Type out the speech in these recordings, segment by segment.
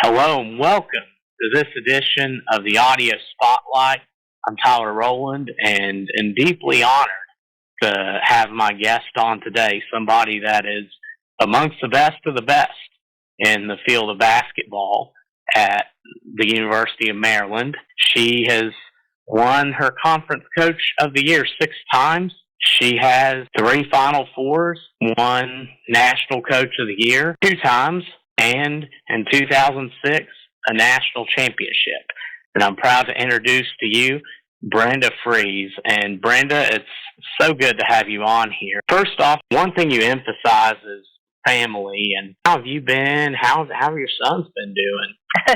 Hello and welcome to this edition of the Audio Spotlight. I'm Tyler Rowland and am deeply honored to have my guest on today, somebody that is amongst the best of the best in the field of basketball at the University of Maryland. She has won her Conference Coach of the Year 6 times. She has 3 Final Fours, 1 National Coach of the Year 2 times, and in 2006, a national championship. And I'm proud to introduce to you Brenda Frese. And Brenda, it's so good to have you on here. First off, one thing you emphasize is family. And how have you been? How have your sons been doing?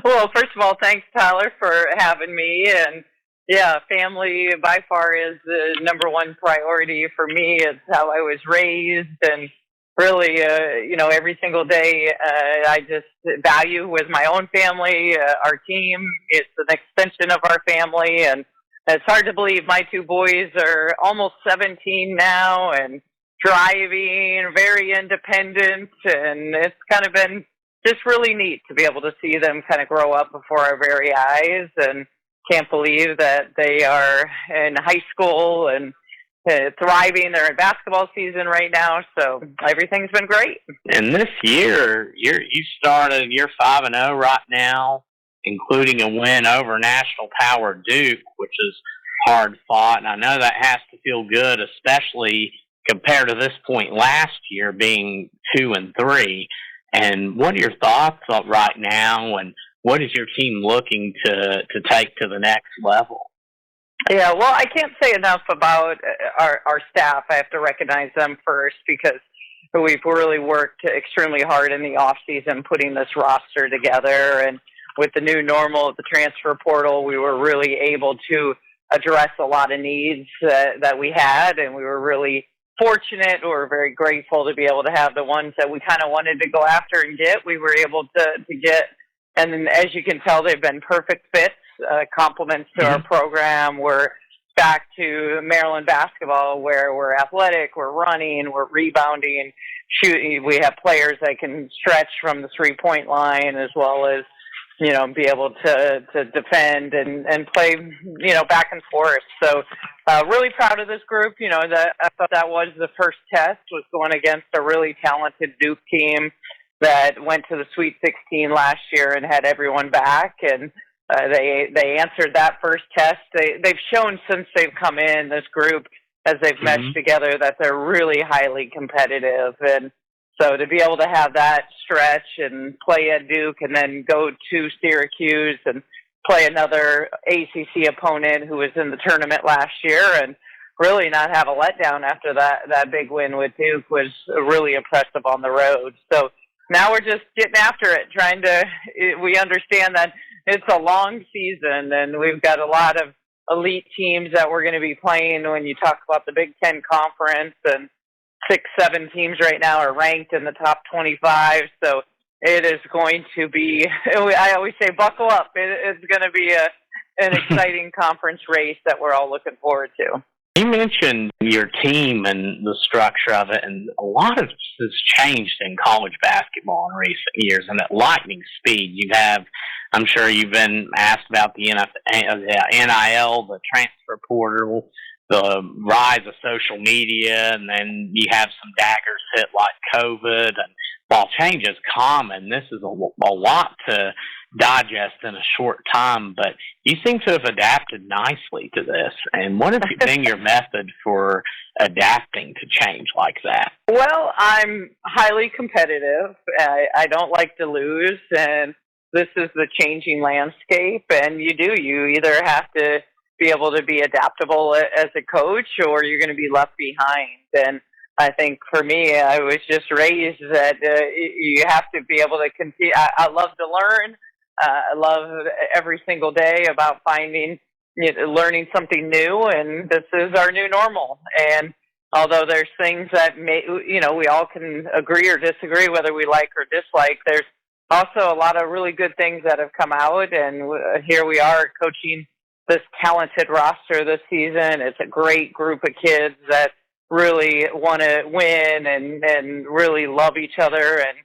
Well, first of all, thanks, Tyler, for having me. And yeah, family by far is the number one priority for me. It's how I was raised, and really, every single day I just value with my own family, our team. It's an extension of our family, and it's hard to believe my 2 boys are almost 17 now and driving, very independent, and it's kind of been just really neat to be able to see them kind of grow up before our very eyes, and can't believe that they are in high school and thriving. They're in basketball season right now, so everything's been great. And this year, you're 5-0 right now, including a win over national power Duke, which is hard fought. And I know that has to feel good, especially compared to this point last year being 2-3. And what are your thoughts right now, and what is your team looking to take to the next level? Yeah, well, I can't say enough about our staff. I have to recognize them first, because we've really worked extremely hard in the off season putting this roster together. And with the new normal at the transfer portal, we were really able to address a lot of needs that we had, and we were really fortunate. We were very grateful to be able to have the ones that we kind of wanted to go after and get. We were able to get, and as you can tell, they've been perfect fits. Compliments to our program. We're back to Maryland basketball, where we're athletic, we're running, we're rebounding, shooting. We have players that can stretch from the 3-point line, as well as, be able to defend and play, back and forth. So really proud of this group. I thought that was the first test, was going against a really talented Duke team that went to the Sweet 16 last year and had everyone back. And they answered that first test. They've shown since they've come in, this group, as they've meshed together, that they're really highly competitive. And so to be able to have that stretch and play at Duke and then go to Syracuse and play another ACC opponent who was in the tournament last year, and really not have a letdown after that big win with Duke, was really impressive on the road. So now we're just getting after it, we understand that it's a long season, and we've got a lot of elite teams that we're going to be playing. When you talk about the Big Ten Conference, and 6-7 teams right now are ranked in the top 25. So it is going to be, I always say, buckle up. It's going to be an exciting conference race that we're all looking forward to. You mentioned your team and the structure of it, and a lot of this has changed in college basketball in recent years, and at lightning speed. I'm sure you've been asked about the NIL, the transfer portal, the rise of social media, and then you have some daggers hit like COVID. And while change is common, this is a lot to digest in a short time, but you seem to have adapted nicely to this. And what has been your method for adapting to change like that? Well, I'm highly competitive. I don't like to lose, and this is the changing landscape, and you either have to be able to be adaptable as a coach, or you're going to be left behind. And I think for me, I was just raised that you have to be able to continue. I love to learn. I love every single day about learning something new, and this is our new normal. And although there's things that we all can agree or disagree whether we like or dislike, there's also a lot of really good things that have come out, and here we are coaching this talented roster this season. It's a great group of kids that really want to win and really love each other, and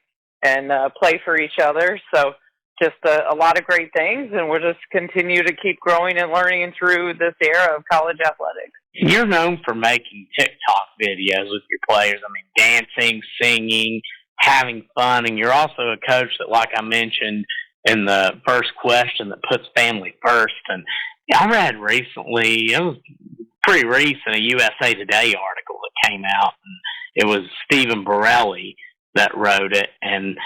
and play for each other. So just a lot of great things, and we'll just continue to keep growing and learning through this era of college athletics. You're known for making TikTok videos with your players. I mean, dancing, singing, having fun, and you're also a coach that, like I mentioned in the first question, that puts family first. And I read recently, it was pretty recent, a USA Today article that came out, and it was Stephen Borelli that wrote it, and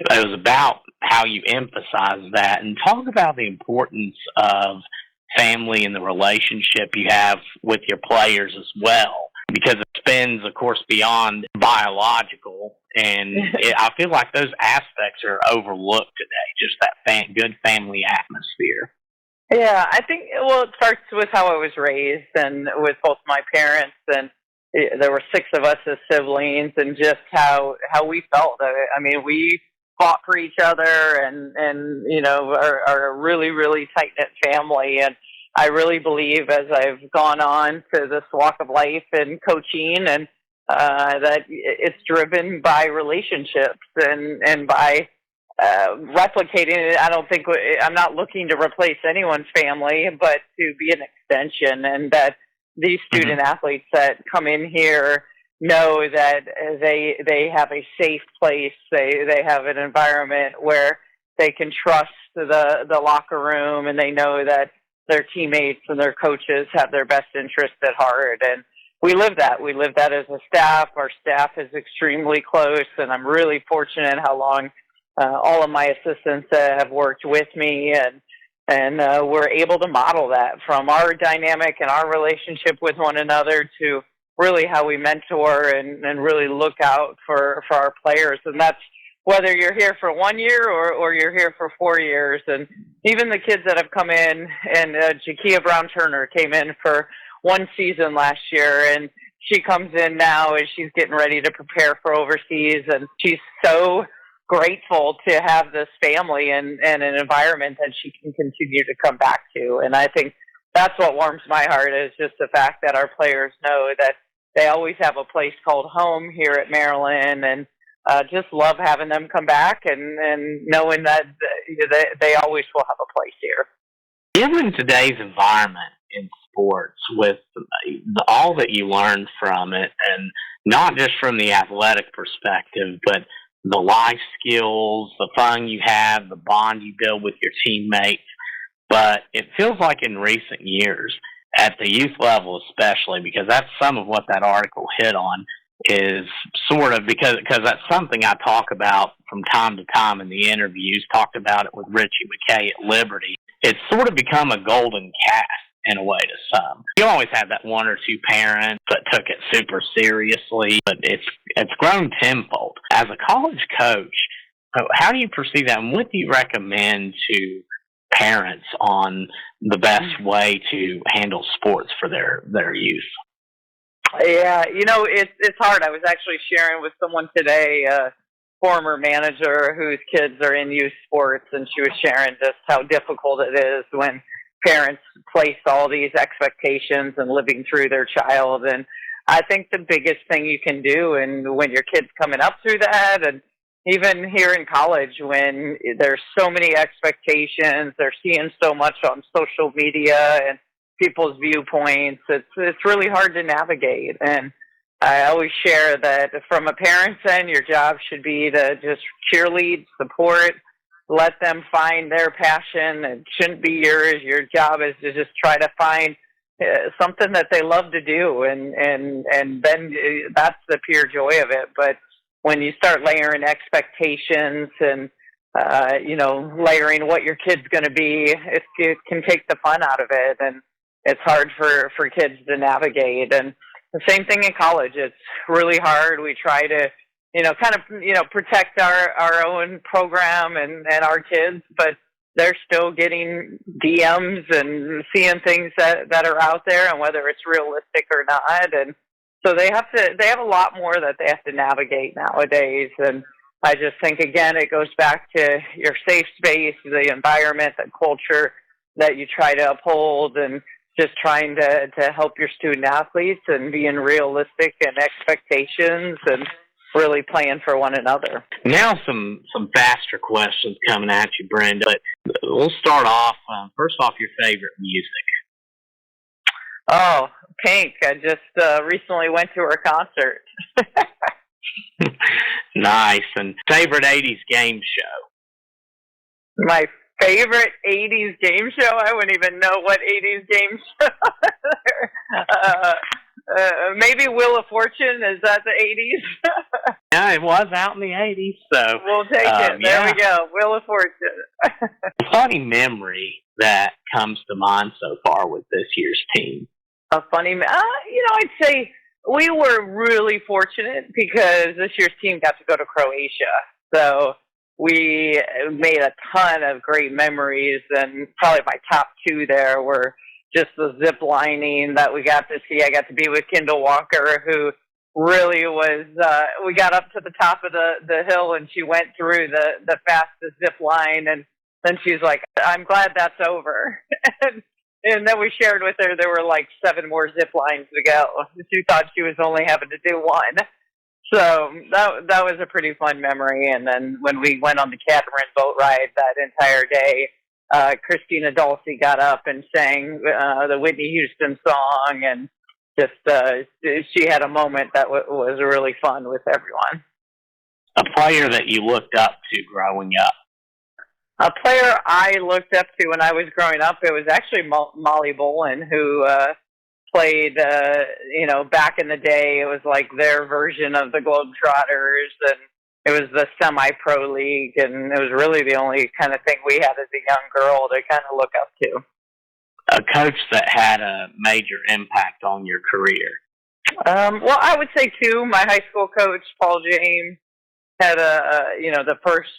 it was about how you emphasize that and talk about the importance of family and the relationship you have with your players as well, because it spins, of course, beyond biological, and I feel like those aspects are overlooked today, just that good family atmosphere. Yeah, I think, well, it starts with how I was raised and with both my parents, and there were 6 of us as siblings, and just how we felt. I mean, we fought for each other, and you know, are a really, really tight-knit family. And I really believe, as I've gone on to this walk of life and coaching, and that it's driven by relationships and by replicating it. I'm not looking to replace anyone's family, but to be an extension, and that these student athletes that come in here know that they have a safe place. They have an environment where they can trust the locker room, and they know that their teammates and their coaches have their best interest at heart. And we live that. We live that as a staff. Our staff is extremely close, and I'm really fortunate how long all of my assistants have worked with me, and we're able to model that from our dynamic and our relationship with one another to really how we mentor and really look out for our players. And that's whether you're here for 1 year or you're here for 4 years. And even the kids that have come in, and Jakia Brown-Turner came in for 1 season last year, and she comes in now as she's getting ready to prepare for overseas, and she's so grateful to have this family and an environment that she can continue to come back to. And I think that's what warms my heart, is just the fact that our players know that they always have a place called home here at Maryland, and just love having them come back and knowing that they always will have a place here. Given today's environment in sports, with all that you learn from it, and not just from the athletic perspective, but the life skills, the fun you have, the bond you build with your teammates. But it feels like in recent years, at the youth level especially, because that's some of what that article hit on, is sort of because that's something I talk about from time to time in the interviews, talked about it with Richie McKay at Liberty. It's sort of become a golden calf in a way to some. You always have that 1 or 2 parents that took it super seriously, but it's grown tenfold. As a college coach, how do you perceive that, and what do you recommend to parents on the best way to handle sports for their youth? Yeah, you know, it's hard. I was actually sharing with someone today, a former manager whose kids are in youth sports, and she was sharing just how difficult it is when parents place all these expectations and living through their child. And I think the biggest thing you can do, and when your kid's coming up through that, and even here in college, when there's so many expectations, they're seeing so much on social media and people's viewpoints, it's really hard to navigate. And I always share that from a parent's end, your job should be to just cheerlead, support, let them find their passion. It shouldn't be yours. Your job is to just try to find something that they love to do, and then that's the pure joy of it. But when you start layering expectations and layering what your kid's going to be, it can take the fun out of it, and it's hard for kids to navigate. And the same thing in college. It's really hard. We try to protect our own program and our kids, but they're still getting DMs and seeing things that are out there, and whether it's realistic or not. And so they have a lot more that they have to navigate nowadays. And I just think, again, it goes back to your safe space, the environment, the culture that you try to uphold, and just trying to help your student athletes and being realistic in expectations, and really playing for one another. Now some faster questions coming at you, Brenda. But we'll start off, first off, your favorite music. Oh, Pink. I just recently went to her concert. Nice. And favorite 80s game show? My favorite 80s game show? I wouldn't even know what 80s game show. Maybe Wheel of Fortune. Is that the 80s? Yeah, it was out in the 80s. So we'll take it. There we go. Wheel of Fortune. Funny memory that comes to mind so far with this year's team. A funny, I'd say we were really fortunate because this year's team got to go to Croatia. So we made a ton of great memories, and probably my top two there were just the zip lining that we got to see. I got to be with Kendall Walker, who really was, we got up to the top of the hill, and she went through the fastest zip line, and then she's like, I'm glad that's over. And then we shared with her there were like 7 more zip lines to go. She thought she was only having to do one. So that was a pretty fun memory. And then when we went on the catamaran boat ride that entire day, Christina Dulce got up and sang the Whitney Houston song, and just she had a moment that was really fun with everyone. A player that you looked up to growing up? A player I looked up to when I was growing up, it was actually Molly Bolin, who played, back in the day. It was like their version of the Globetrotters, and it was the semi-pro league, and it was really the only kind of thing we had as a young girl to kind of look up to. A coach that had a major impact on your career? Well, I would say two. My high school coach, Paul James, had the first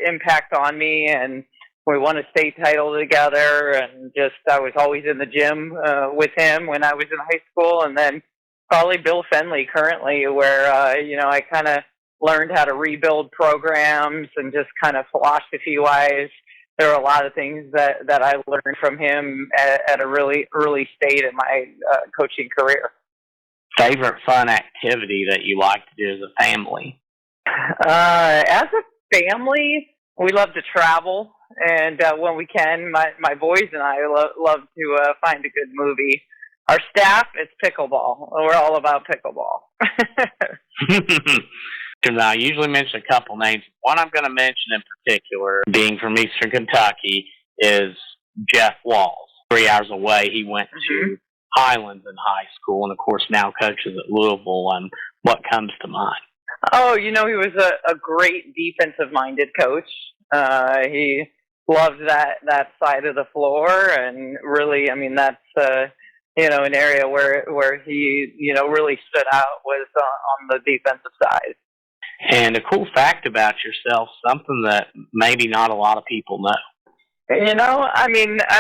impact on me, and we won a state title together, and just I was always in the gym with him when I was in high school. And then probably Bill Fenley currently, where I kind of learned how to rebuild programs, and just kind of philosophy wise, there are a lot of things that I learned from him at a really early state in my coaching career. Favorite fun activity that you like to do as a family? As a family, we love to travel, and when we can, my boys and I love to find a good movie. Our staff, it's pickleball. We're all about pickleball. Because I usually mention a couple names. One I'm going to mention in particular, being from Eastern Kentucky, is Jeff Walls. 3 hours away, he went to Highlands in high school, and of course now coaches at Louisville. What comes to mind? Oh, he was a great defensive-minded coach. He loved that side of the floor, and really, that's an area where he really stood out was on the defensive side. And a cool fact about yourself, something that maybe not a lot of people know. I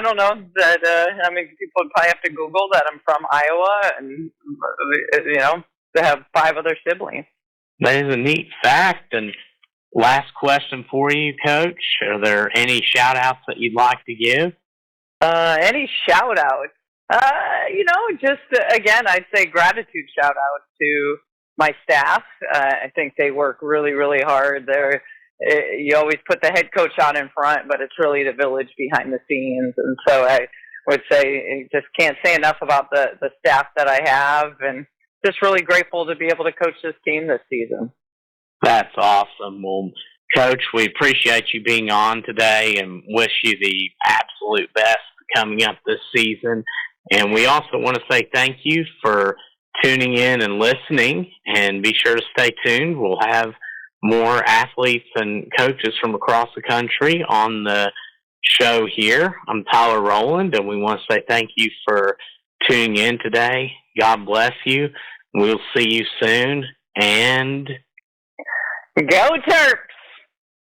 don't know that. People would probably have to Google that I'm from Iowa, and to have 5 other siblings. That is a neat fact. And last question for you, Coach. Are there any shout-outs that you'd like to give? Any shout-outs? Again, I'd say gratitude shout-out to my staff. I think they work really, really hard. You always put the head coach out in front, but it's really the village behind the scenes. And so I would say, just can't say enough about the staff that I have, and just really grateful to be able to coach this team this season. That's awesome. Well, Coach, we appreciate you being on today and wish you the absolute best coming up this season. And we also want to say thank you for tuning in and listening, and be sure to stay tuned. We'll have more athletes and coaches from across the country on the show here. I'm Tyler Rowland, and we want to say thank you for tuning in today. God bless you. We'll see you soon, and go Terps!